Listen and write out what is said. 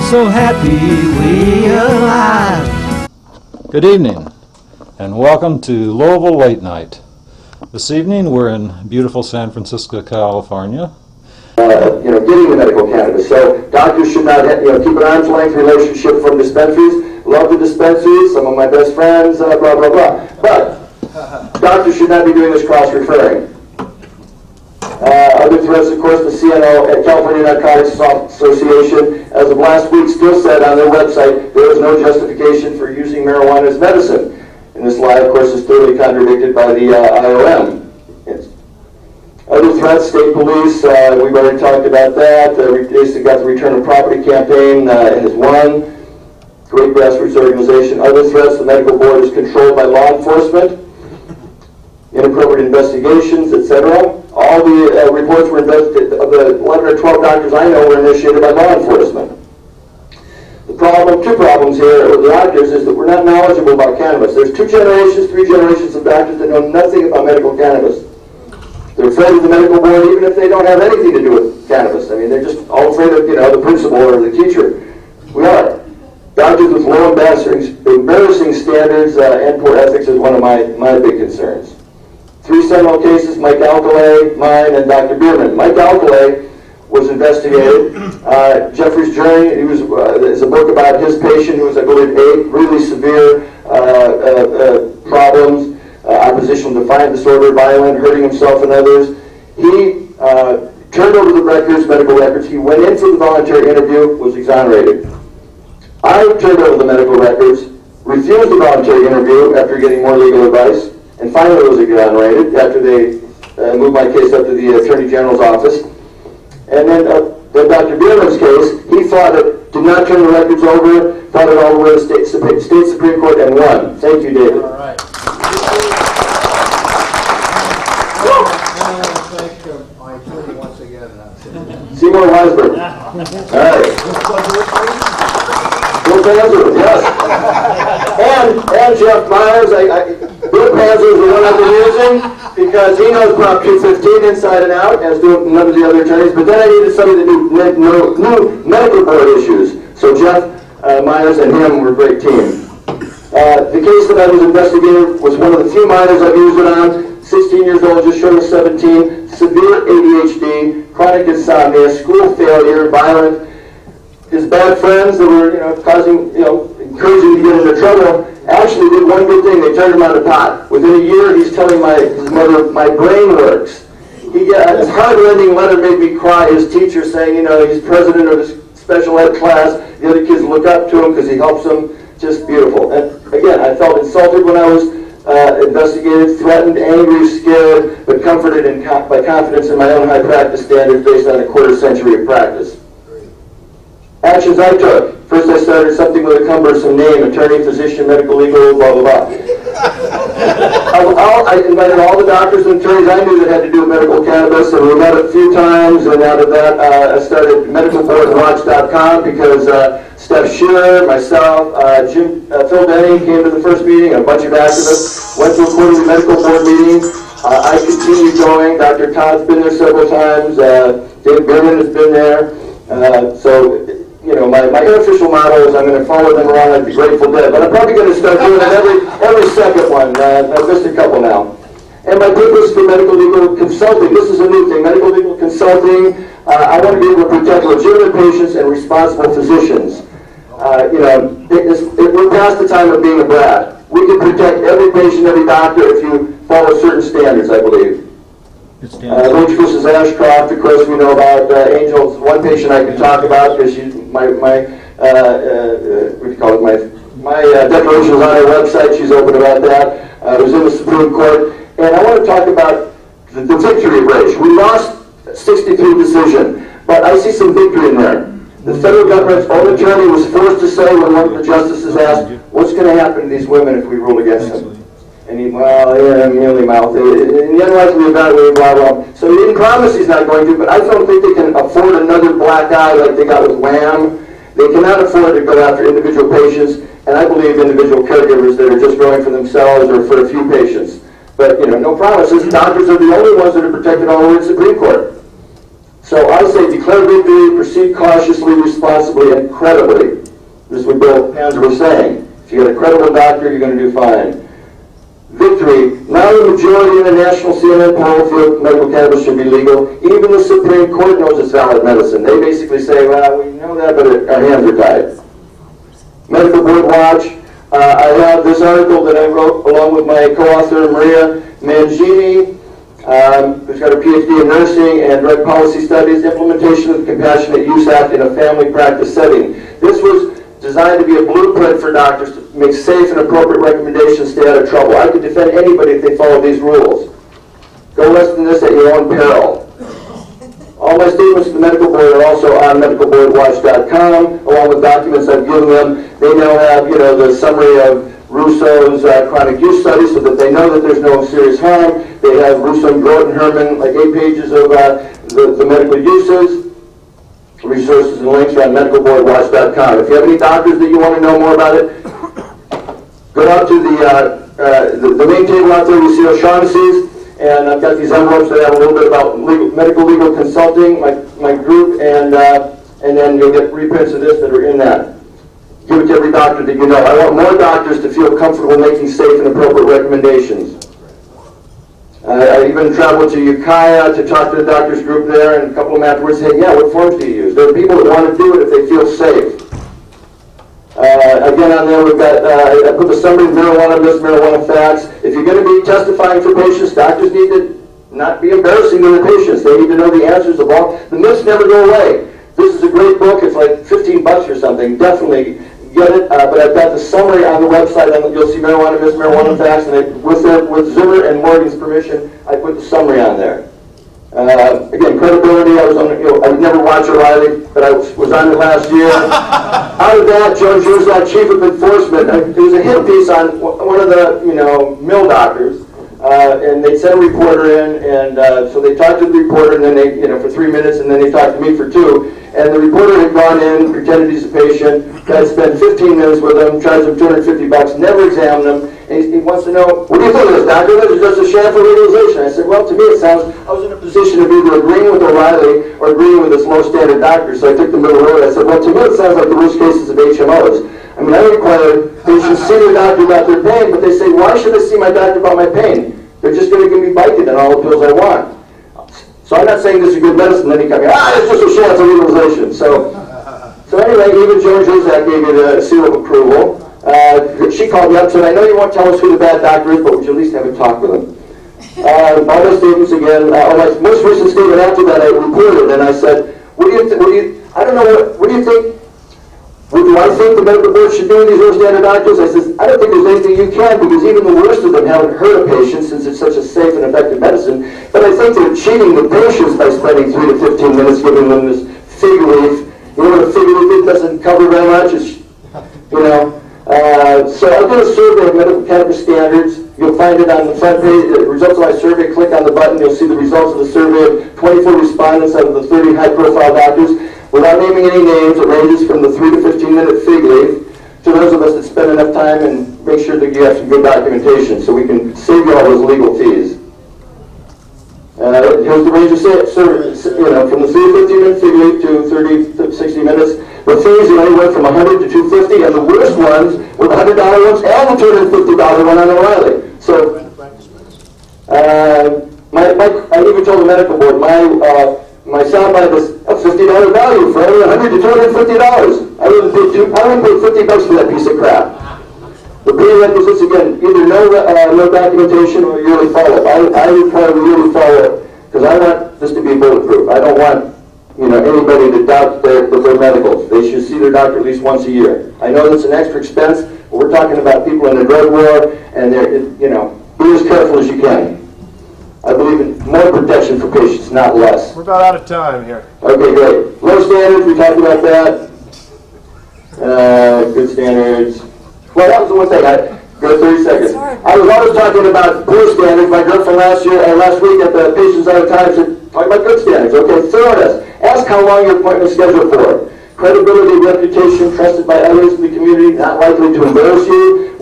so happy we alive. Good evening, and welcome to Louisville Late Night. This evening we're in beautiful San Francisco, California. Getting the medical cannabis. So doctors should not, keep an arm's length relationship from dispensaries. Love the dispensaries, some of my best friends, blah, blah, blah. But doctors should not be doing this cross-referring. Other threats, of course, the CNO, California Narcotics Association, as of last week, still said on their website there is no justification for using marijuana as medicine. And this lie, of course, is thoroughly contradicted by the IOM. Other threats, state police, we've already talked about that. They got the Return of Property campaign has won. Great grassroots organization. Other threats, the medical board is controlled by law enforcement. Inappropriate investigations, etc. All the reports were investigated, of the 11 or 12 doctors I know were initiated by law enforcement. Two problems here with the doctors is that we're not knowledgeable about cannabis. There's 2 generations, 3 generations of doctors that know nothing about medical cannabis. They're afraid of the medical board even if they don't have anything to do with cannabis. I mean, they're just all afraid of, the principal or the teacher. We are. Doctors with low embarrassing standards and poor ethics is one of my big concerns. 3 seminal cases, Mike Alcalay, mine, and Dr. Bierman. Mike Alcalay was investigated. Jeffrey's Journey, is a book about his patient who was, I believe, 8 really severe problems, oppositional defiant disorder, violent, hurting himself and others. He turned over the records, medical records. He went in for the voluntary interview, was exonerated. I turned over the medical records, refused the voluntary interview after getting more legal advice, and finally was exonerated after they moved my case up to the Attorney General's office. And then Dr. Bierman's case, he fought it, did not turn the records over, fought it all the way to State Supreme Court and won. Thank you, David. All right. I want to thank my attorney once again. Seymour Weisberg. All right. Bill Panzer, yes. And Jeff Myers. Bill Panzer is the one I've been using because he knows Prop 215 inside and out, as do none of the other attorneys. But then I needed somebody that knew medical board issues. So Jeff Myers and him were a great team. The case that I was investigating was one of the few minors I've used it on. 16 years old, just short of 17, severe ADHD, chronic insomnia, school failure, violent. His bad friends that were, encouraging him to get into trouble, actually did one good thing. They turned him on to pot. Within a year, he's telling his mother, my brain works. His heart-rending letter made me cry. His teacher saying, he's president of his special ed class. The other kids look up to him because he helps them. Just beautiful. And again, I felt insulted when I was investigated, threatened, angry, scared, but comforted by confidence in my own high practice standards based on a quarter century of practice. Actions I took. First I started something with a cumbersome name, attorney, physician, medical, legal, blah, blah, blah. I invited all the doctors and attorneys I knew that had to do with medical cannabis, and we met a few times, and out of that I started medicalboardwatch.com because Steph Shearer, myself, Phil Denny came to the first meeting, a bunch of activists, went to a quarterly medical board meeting. I continued going. Dr. Todd's been there several times. David Bierman has been there. My unofficial motto is I'm going to follow them around like the Grateful Dead, but I'm probably going to start doing it every second one. I've missed a couple now. And my purpose for medical legal consulting, this is a new thing, medical legal consulting. I want to be able to protect legitimate patients and responsible physicians. We're past the time of being a brat. We can protect every patient, every doctor if you follow certain standards, I believe. Roach versus Ashcroft, of course, we know about Angel's one patient I can talk about because my declaration was on her website. She's open about that. It was in the Supreme Court. And I want to talk about the victory of Roach. We lost 63 decision, but I see some victory in there. The federal government's own attorney was forced to say when one of the justices asked, what's going to happen to these women if we rule against them? And he, mealy mouth. And the unlikely evaluating, blah, blah. So he didn't promise he's not going to, but I don't think they can afford another black eye like they got with Wham. They cannot afford to go after individual patients, and I believe individual caregivers that are just growing for themselves or for a few patients. But, no promises. Doctors are the only ones that are protected all the way to the Supreme Court. So I say declare victory, proceed cautiously, responsibly, and credibly. This is what Bill Panzer was saying. If you get a credible doctor, you're going to do fine. Victory. Now the majority in the national CNN poll feel medical cannabis should be legal. Even the Supreme Court knows it's valid medicine. They basically say, well, we know that, but our hands are tied. Medical Board Watch. I have this article that I wrote along with my co-author, Maria Mangini, who's got a PhD in nursing and drug policy studies, implementation of the Compassionate Use Act in a family practice setting. This was designed to be a blueprint for doctors to make safe and appropriate recommendations, stay out of trouble. I could defend anybody if they follow these rules. Go less than this at your own peril. All my statements to the medical board are also on medicalboardwatch.com, along with documents I've given them. They now have, the summary of Russo's chronic use study so that they know that there's no serious harm. They have Russo and Groten Herman, like 8 pages of the medical uses. Resources and links are on medicalboardwatch.com. If you have any doctors that you want to know more about it, go out to the main table out there. You see O'Shaughnessy's, and I've got these envelopes that have a little bit about medical legal consulting, my group, and then you'll get reprints of this that are in that. Give it to every doctor that you know. I want more doctors to feel comfortable making safe and appropriate recommendations. I even traveled to Ukiah to talk to the doctors group there, and a couple of them afterwards said, yeah, what forms do you use? There are people that want to do it if they feel safe. Again, on there we've got, I put the summary of marijuana myths, marijuana facts. If you're going to be testifying for patients, doctors need to not be embarrassing to the patients. They need to know the answers of all. The myths never go away. This is a great book. It's like $15 or something. Definitely get it. But I've got the summary on the website. You'll see marijuana myths, marijuana facts, and with Zimmer and Morgan's permission, I put the summary on there. Again, credibility. I was on. I would never watch O'Reilly, but I was on it last year. Out of that, Joe Juzak, chief of enforcement. There was a hit piece on one of the mill doctors, and they sent a reporter in, and so they talked to the reporter, and then they for 3 minutes, and then they talked to me for 2. And the reporter had gone in, pretended he's a patient, had spent 15 minutes with him, charged him $250, never examined him, and he wants to know, what do you think of this, doctor? This is just a sham for legalization. I said, well, to me it sounds, I was in a position of either agreeing with O'Reilly or agreeing with this low-standard doctor, so I took the middle road. I said, well, to me it sounds like the worst cases of HMOs. I mean, I require patients see their doctor about their pain, but they say, why should I see my doctor about my pain? They're just going to give me Vicodin and all the pills I want. So I'm not saying this is good medicine, then he comes, it's just a sham for legalization. So anyway, even Joan Juzak gave me the seal of approval. She called me up and said, I know you won't tell us who the bad doctor is, but would you at least have a talk with him? All my statements again, my most recent statement after that I reported, and I said, what do you think, what do I think the medical board should do with these low-standard doctors? I said, I don't think there's anything you can, because even the worst of them haven't hurt a patient since it's such a safe and effective medicine. But I think they're cheating the patients by spending 3 to 15 minutes giving them this fig leaf. You know what a fig leaf doesn't cover very much? It's, so I did a survey of medical cannabis standards. You'll find it on the front page, the results of my survey. Click on the button, you'll see the results of the survey of 24 respondents out of the 30 high-profile doctors. Without naming any names, it ranges from the 3 to 15-minute fig leaf to those of us that spend enough time and make sure that you have some good documentation so we can save you all those legal fees. Here's the range of from the 3 to 15-minute fig leaf to 30 to 60 minutes. The fees went from $100 to $250, and the worst ones were the $100 ones and the $250 one on O'Reilly. So, I even told the medical board, my soundbite was a $50 value for every $100 to $250. I wouldn't pay $50 for that piece of crap. The prerequisites, again, either no documentation or yearly follow-up. I require yearly follow-up because I want this to be bulletproof. I don't want anybody to doubt their medicals. They should see their doctor at least once a year. I know that's an extra expense, but we're talking about people in a drug war, and be as careful as you can. I believe in more protection for patients, not less. We're about out of time here. Okay, great. Low standards, we talked about that. Good standards. Well, that was the one thing. Go 30 seconds. I was always talking about poor standards. My girlfriend last week at the Patients Out of Time said, talk about good standards. Okay, thoroughness. Ask how long your appointment is scheduled for. Credibility, reputation, trusted by others in the community, not likely to embarrass you.